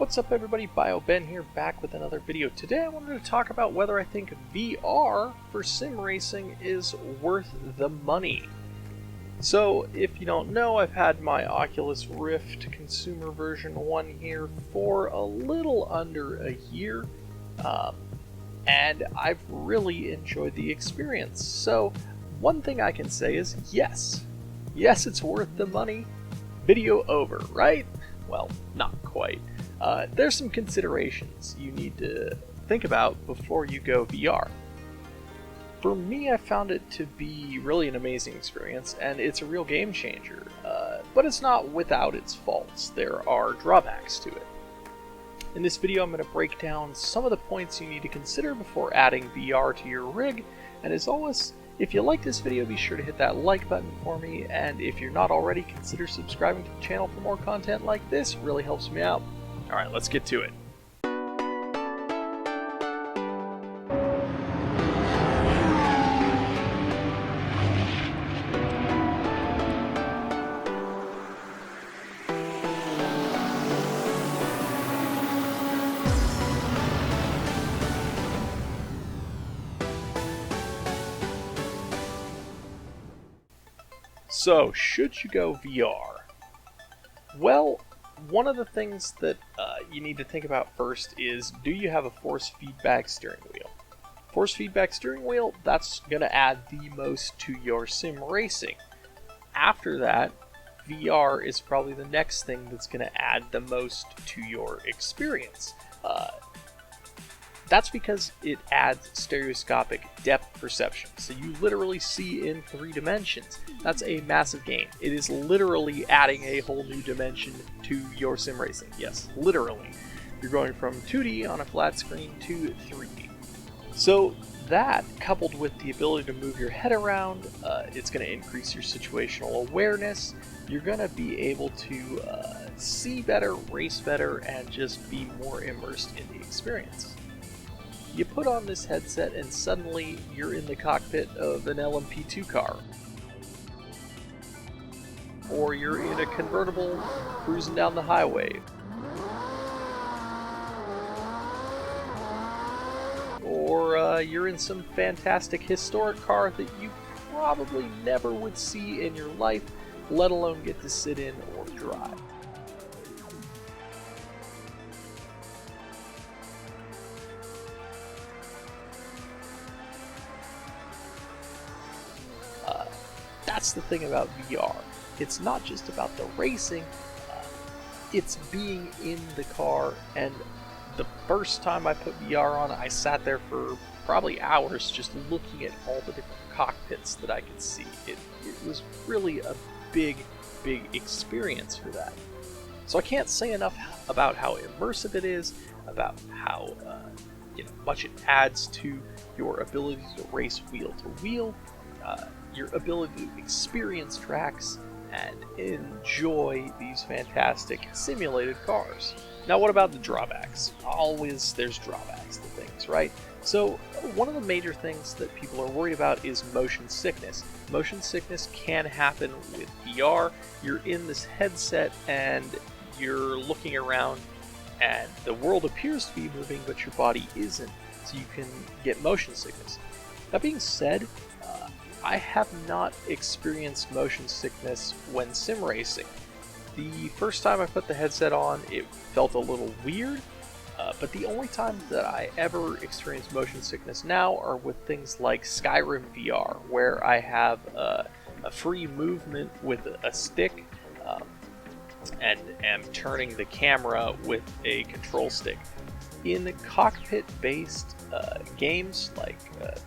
What's up everybody, BioBen here, back with another video. Today I wanted to talk about whether I think VR for sim racing is worth the money. So, if you don't know, I've had my Oculus Rift consumer version 1 here for a little under a year, and I've really enjoyed the experience. So, one thing I can say is yes, it's worth the money. Video over, right? Well, not quite. There's some considerations you need to think about before you go VR. For me, I found it to be really an amazing experience, and it's a real game changer, but it's not without its faults. There are drawbacks to it. In this video, I'm going to break down some of the points you need to consider before adding VR to your rig, and as always, if you like this video, be sure to hit that like button for me, and if you're not already, consider subscribing to the channel for more content like this. It really helps me out. Alright, let's get to it. So, should you go VR? Well, one of the things that you need to think about first is, do you have a force feedback steering wheel? Force feedback steering wheel, that's going to add the most to your sim racing. After that, VR is probably the next thing that's going to add the most to your experience. That's because it adds stereoscopic depth perception, so you literally see in 3 dimensions. That's a massive gain. It is literally adding a whole new dimension to your sim racing. Yes, literally. You're going from 2D on a flat screen to 3D. So that, coupled with the ability to move your head around, it's going to increase your situational awareness. You're going to be able to see better, race better, and just be more immersed in the experience. You put on this headset and suddenly you're in the cockpit of an LMP2 car. Or you're in a convertible cruising down the highway. Or you're in some fantastic historic car that you probably never would see in your life, let alone get to sit in or drive. That's the thing about VR. It's not just about the racing, it's being in the car, and the first time I put VR on, I sat there for probably hours just looking at all the different cockpits that I could see. It was really a big experience for that. So I can't say enough about how immersive it is, about how much it adds to your ability to race wheel to wheel, your ability to experience tracks and enjoy these fantastic simulated cars. Now, what about the drawbacks? Always there's drawbacks to things, right? So one of the major things that people are worried about is motion sickness. Motion sickness can happen with VR. You're in this headset and you're looking around and the world appears to be moving, but your body isn't, so you can get motion sickness. That being said, I have not experienced motion sickness when sim racing. The first time I put the headset on, it felt a little weird, but the only time that I ever experienced motion sickness now are with things like Skyrim VR, where I have a free movement with a stick and am turning the camera with a control stick. In the cockpit-based games, like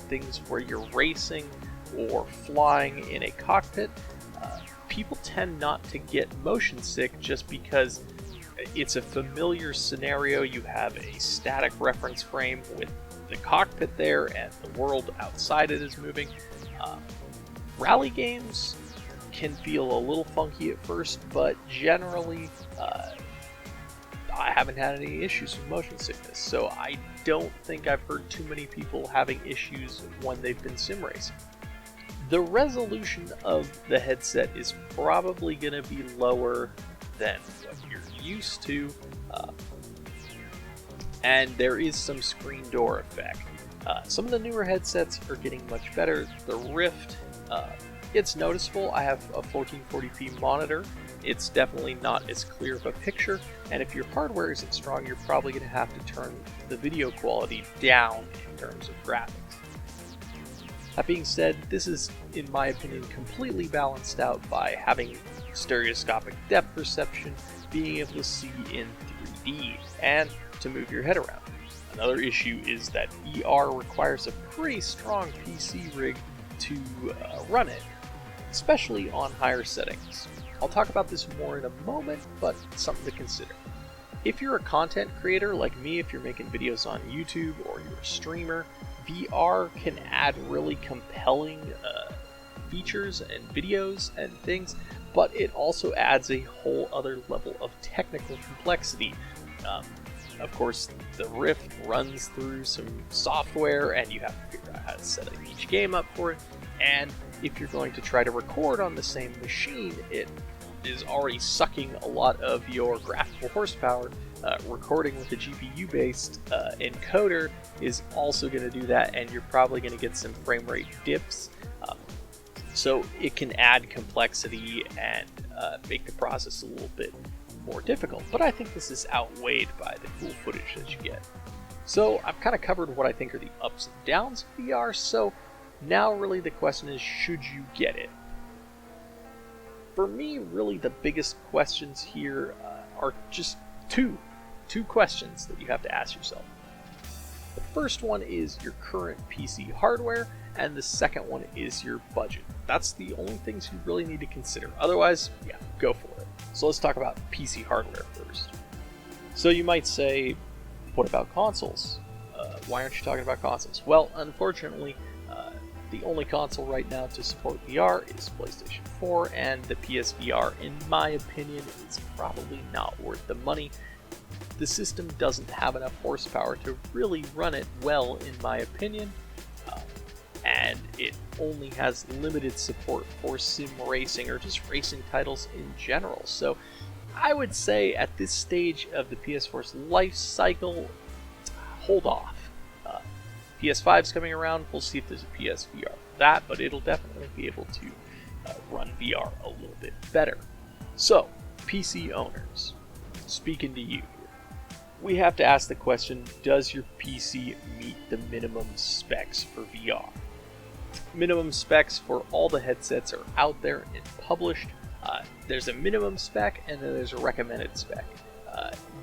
things where you're racing or flying in a cockpit, people tend not to get motion sick just because it's a familiar scenario. You have a static reference frame with the cockpit there and the world outside it is moving. Rally games can feel a little funky at first, but generally I haven't had any issues with motion sickness, so I don't think I've heard too many people having issues when they've been sim racing. The resolution of the headset is probably going to be lower than what you're used to. And there is some screen door effect. Some of the newer headsets are getting much better. The Rift, it's noticeable. I have a 1440p monitor. It's definitely not as clear of a picture, and if your hardware isn't strong, you're probably going to have to turn the video quality down in terms of graphics. That being said, this is, in my opinion, completely balanced out by having stereoscopic depth perception, being able to see in 3D, and to move your head around. Another issue is that VR requires a pretty strong PC rig to run it, especially on higher settings. I'll talk about this more in a moment, but something to consider. If you're a content creator like me, if you're making videos on YouTube or you're a streamer, VR can add really compelling features and videos and things, but it also adds a whole other level of technical complexity. Of course, the Rift runs through some software and you have to figure out how to set each game up for it, and if you're going to try to record on the same machine, it is already sucking a lot of your graphical horsepower. Recording with a GPU-based encoder is also going to do that, and you're probably going to get some frame rate dips. So it can add complexity and make the process a little bit more difficult, but I think this is outweighed by the cool footage that you get. So I've kind of covered what I think are the ups and downs of VR, so now really the question is, should you get it? For me, really the biggest questions here are just two questions that you have to ask yourself. The first one is your current PC hardware, and the second one is your budget. That's the only things you really need to consider. Otherwise, yeah, go for it. So let's talk about PC hardware first. So you might say, what about consoles? Why aren't you talking about consoles? Well, unfortunately, the only console right now to support VR is PlayStation 4, and the PSVR, in my opinion, is probably not worth the money. The system doesn't have enough horsepower to really run it well, in my opinion, and it only has limited support for sim racing or just racing titles in general. So I would say at this stage of the PS4's life cycle, hold off. PS5's coming around, we'll see if there's a PSVR for that, but it'll definitely be able to run VR a little bit better. So, PC owners, speaking to you, we have to ask the question, does your PC meet the minimum specs for VR? Minimum specs for all the headsets are out there and published. There's a minimum spec and then there's a recommended spec.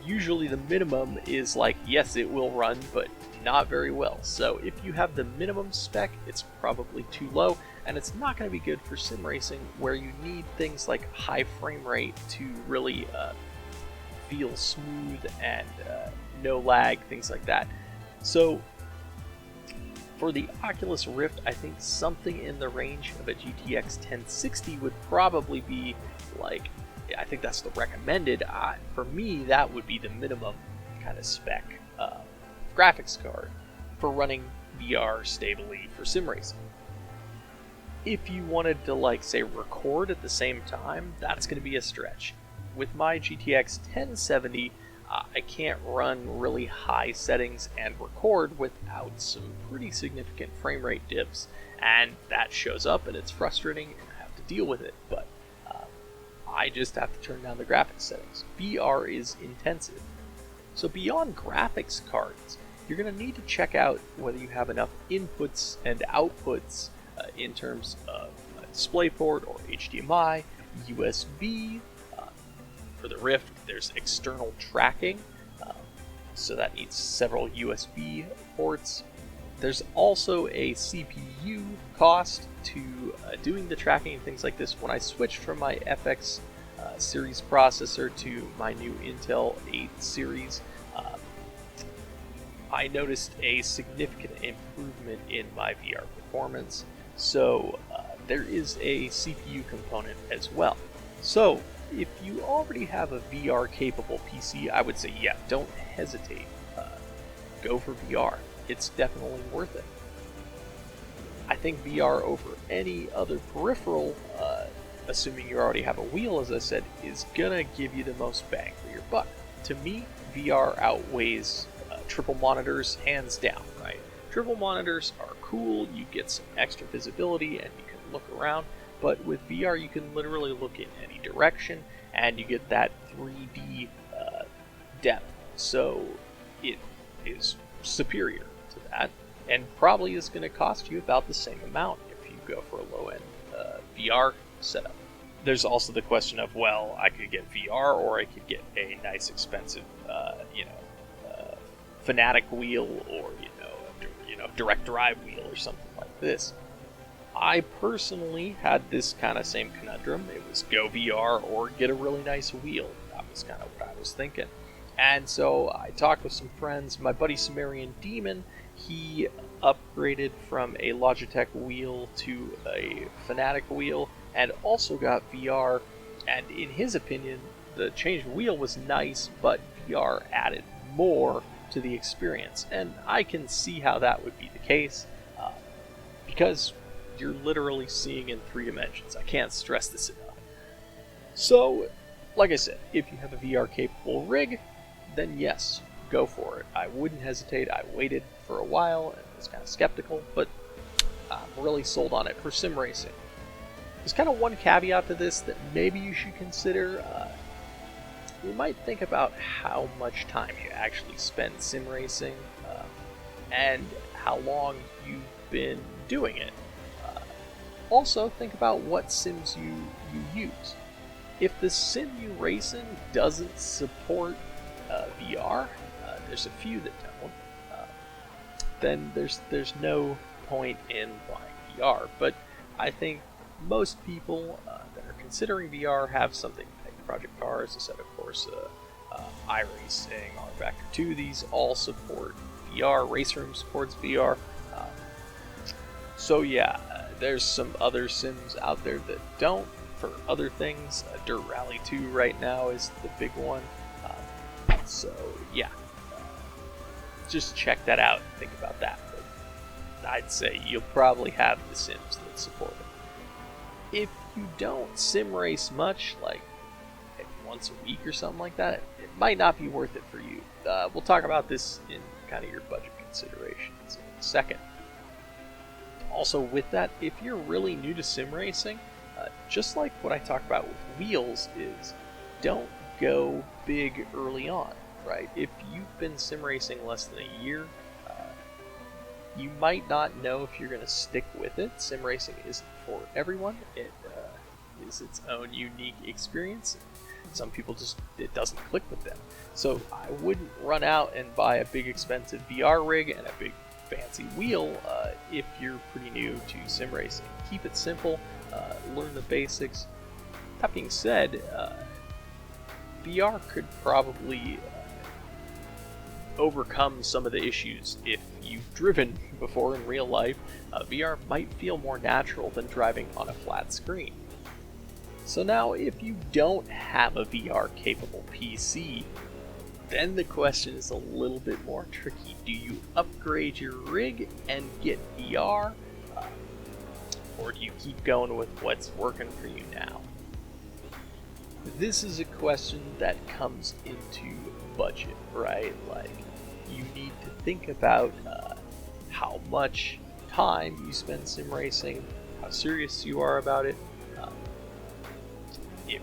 Usually the minimum is like, yes, it will run, but not very well. So if you have the minimum spec, it's probably too low, and it's not going to be good for sim racing where you need things like high frame rate to really feel smooth and no lag, things like that. So for the Oculus Rift, I think something in the range of a GTX 1060 would probably be like, I think that's the recommended. For me, that would be the minimum kind of spec graphics card for running VR stably for sim racing. If you wanted to, like, say, record at the same time, that's going to be a stretch. With my GTX 1070, I can't run really high settings and record without some pretty significant frame rate dips, and that shows up and it's frustrating and I have to deal with it, but I just have to turn down the graphics settings. VR is intensive. So beyond graphics cards, you're going to need to check out whether you have enough inputs and outputs in terms of DisplayPort or HDMI, USB. For the Rift, there's external tracking, so that needs several USB ports. There's also a CPU cost to doing the tracking and things like this. When I switched from my FX series processor to my new Intel 8 series, I noticed a significant improvement in my VR performance. So there is a CPU component as well. So if you already have a VR capable PC, I would say, yeah, don't hesitate. Go for VR. It's definitely worth it. I think VR over any other peripheral, assuming you already have a wheel, as I said, is gonna give you the most bang for your buck. To me, VR outweighs triple monitors, hands down, right? Triple monitors are cool, you get some extra visibility and you can look around, but with VR you can literally look in any direction and you get that 3D depth, so it is superior to that, and probably is going to cost you about the same amount if you go for a low-end VR setup. There's also the question of, well, I could get VR or I could get a nice expensive, Fanatic wheel or direct drive wheel or something like this. I personally had this kind of same conundrum. It was go VR or get a really nice wheel. That was kind of what I was thinking. And so I talked with some friends. My buddy Sumerian Demon, he upgraded from a Logitech wheel to a Fanatic wheel and also got VR. And in his opinion, the change of wheel was nice, but VR added more to the experience. And I can see how that would be the case because you're literally seeing in 3 dimensions. I can't stress this enough. So, like I said, if you have a VR capable rig, then yes, go for it. I wouldn't hesitate. I waited for a while and was kind of skeptical, but I'm really sold on it for sim racing. There's kind of one caveat to this that maybe you should consider. You might think about how much time you actually spend sim racing and how long you've been doing it. Also, think about what sims you use. If the sim you race in doesn't support VR, there's a few that don't, then there's no point in buying VR. But I think most people that are considering VR have something like Project Cars, Assetto, Corsa, iRacing, rFactor 2. These all support VR. Race Room supports VR. So yeah, there's some other sims out there that don't for other things. Dirt Rally 2 right now is the big one. So yeah, just check that out and think about that. But I'd say you'll probably have the sims that support it. If you don't sim race much, like maybe once a week or something like that, it might not be worth it for you. We'll talk about this in kind of your budget considerations in a second. Also with that, if you're really new to sim racing, just like what I talk about with wheels, is don't go big early on, right? If you've been sim racing less than a year, you might not know if you're going to stick with it. Sim racing isn't for everyone. It is its own unique experience. Some people it doesn't click with them. So I wouldn't run out and buy a big expensive VR rig and a big fancy wheel if you're pretty new to sim racing. Keep it simple, learn the basics. That being said, VR could probably overcome some of the issues. If you've driven before in real life, VR might feel more natural than driving on a flat screen. So now, if you don't have a VR-capable PC, then the question is a little bit more tricky. Do you upgrade your rig and get VR? Or do you keep going with what's working for you now? This is a question that comes into budget, right? Like, you need to think about how much time you spend sim racing, how serious you are about it. If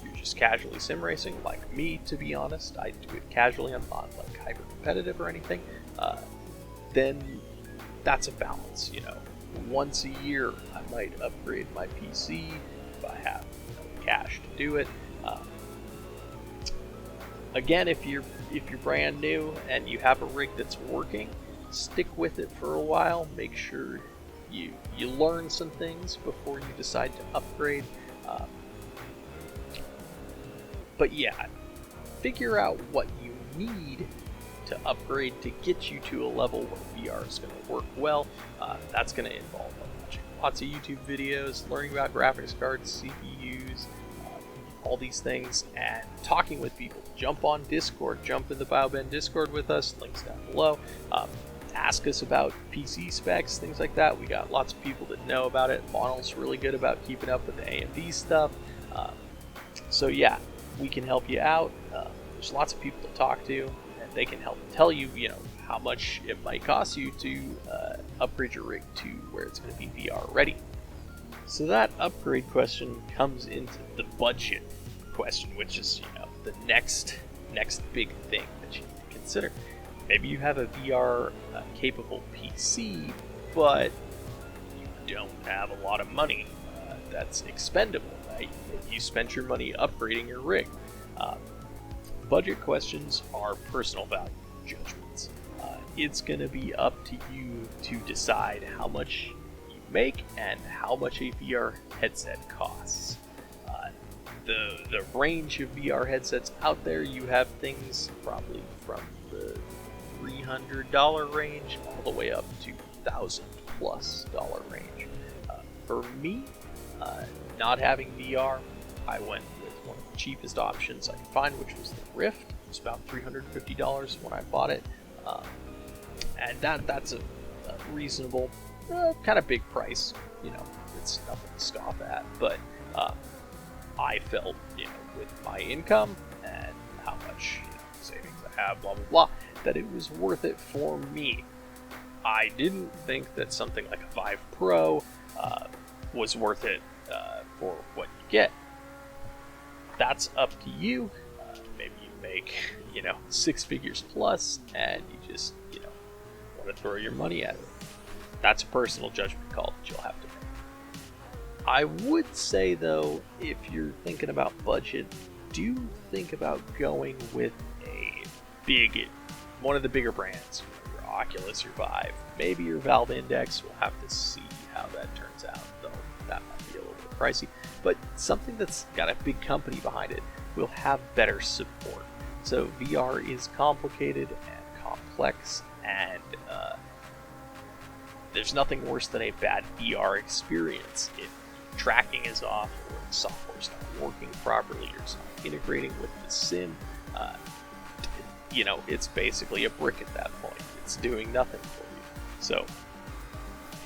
you're just casually sim racing, like me, to be honest, I do it casually, I'm not like hyper competitive or anything, then that's a balance, Once a year, I might upgrade my PC if I have cash to do it. Again, if you're brand new and you have a rig that's working, stick with it for a while. Make sure you learn some things before you decide to upgrade. But yeah, figure out what you need to upgrade to get you to a level where VR is going to work well. That's going to involve watching lots of YouTube videos, learning about graphics cards, CPUs, all these things, and talking with people. Jump on Discord, jump in the BioBen Discord with us, links down below. Ask us about PC specs, things like that. We got lots of people that know about it. Monol's really good about keeping up with the AMD stuff. So yeah, we can help you out. There's lots of people to talk to, and they can help tell you, how much it might cost you to upgrade your rig to where it's going to be VR ready. So that upgrade question comes into the budget question, which is, the next big thing that you need to consider. Maybe you have a VR capable PC, but you don't have a lot of money that's expendable, right? You spent your money upgrading your rig. Budget questions are personal value judgments. It's going to be up to you to decide how much you make and how much a VR headset costs. The range of VR headsets out there, you have things probably from the $300 range all the way up to $1,000+ range. For me, not having VR, I went with one of the cheapest options I could find, which was the Rift. It was about $350 when I bought it, and that's a reasonable, kind of big price. It's nothing to scoff at, but I felt, with my income and how much savings I have, blah blah blah, that it was worth it for me. I didn't think that something like a Vive Pro was worth it for what you get. That's up to you. Maybe you make, 6 figures plus, and you just, want to throw your money at it. That's a personal judgment call that you'll have to make. I would say, though, if you're thinking about budget, do think about going with one of the bigger brands. Your Oculus, your Vive, maybe your Valve Index. We'll have to see how that turns out, though that might be a little bit pricey. But something that's got a big company behind it will have better support. So VR is complicated and complex, and there's nothing worse than a bad VR experience. If tracking is off, or the software's not working properly, or it's not integrating with the sim, it's basically a brick at that point. It's doing nothing for you. So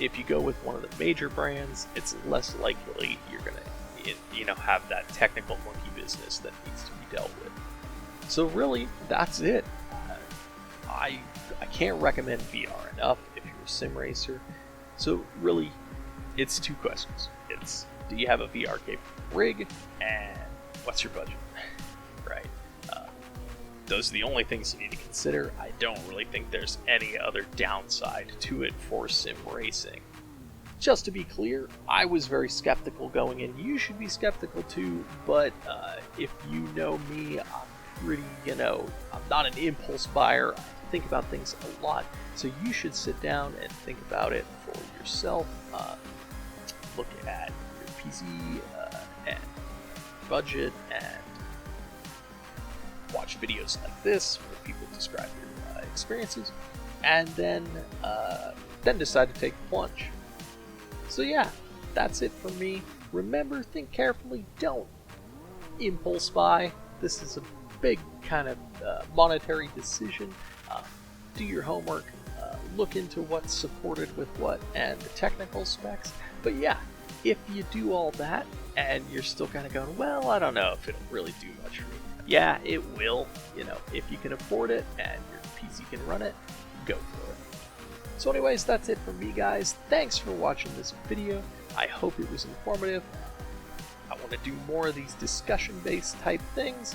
if you go with one of the major brands, it's less likely you're going to have that technical monkey business that needs to be dealt with. So really, that's it. I can't recommend VR enough if you're a sim racer. So really, it's 2 questions. It's, do you have a VR capable rig, and what's your budget? Right? Those are the only things you need to consider. I don't really think there's any other downside to it for sim racing. Just to be clear, I was very skeptical going in. You should be skeptical too, but if you know me, I'm pretty, I'm not an impulse buyer. I think about things a lot. So you should sit down and think about it for yourself. Look at your PC and budget, and watch videos like this where people describe their experiences, and then decide to take the plunge. So yeah, that's it for me. Remember, think carefully, don't impulse buy. This is a big kind of monetary decision. Do your homework, look into what's supported with what and the technical specs. But yeah, if you do all that and you're still kind of going, well, I don't know if it'll really do much for me. Yeah, it will. If you can afford it and your PC can run it, go for it. So anyways, that's it for me, guys. Thanks for watching this video. I hope it was informative. I want to do more of these discussion-based type things.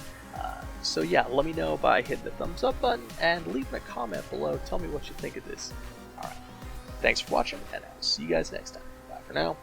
So yeah, let me know by hitting the thumbs up button and leaving a comment below. Tell me what you think of this. Alright, thanks for watching, and I'll see you guys next time. Bye for now.